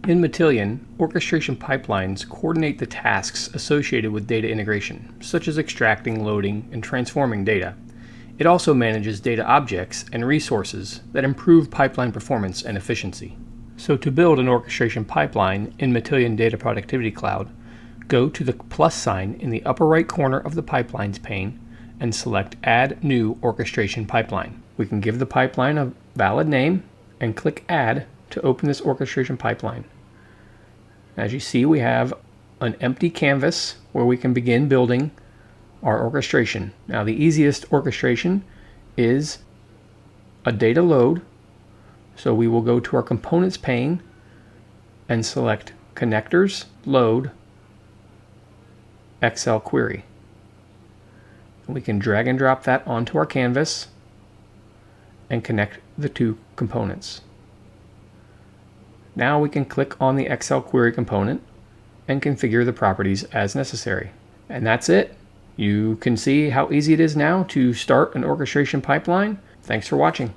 In Matillion, orchestration pipelines coordinate the tasks associated with data integration, such as extracting, loading, and transforming data. It also manages data objects and resources that improve pipeline performance and efficiency. So to build an orchestration pipeline in Matillion Data Productivity Cloud, go to the plus sign in the upper right corner of the Pipelines pane and select Add New Orchestration Pipeline. We can give the pipeline a valid name and click Add to open this orchestration pipeline. As you see, we have an empty canvas where we can begin building our orchestration. Now, the easiest orchestration is a data load. So we will go to our Components pane and select Connectors, Load, Excel Query. We can drag and drop that onto our canvas and connect the two components. Now we can click on the Excel Query component and configure the properties as necessary. And that's it. You can see how easy it is now to start an orchestration pipeline. Thanks for watching.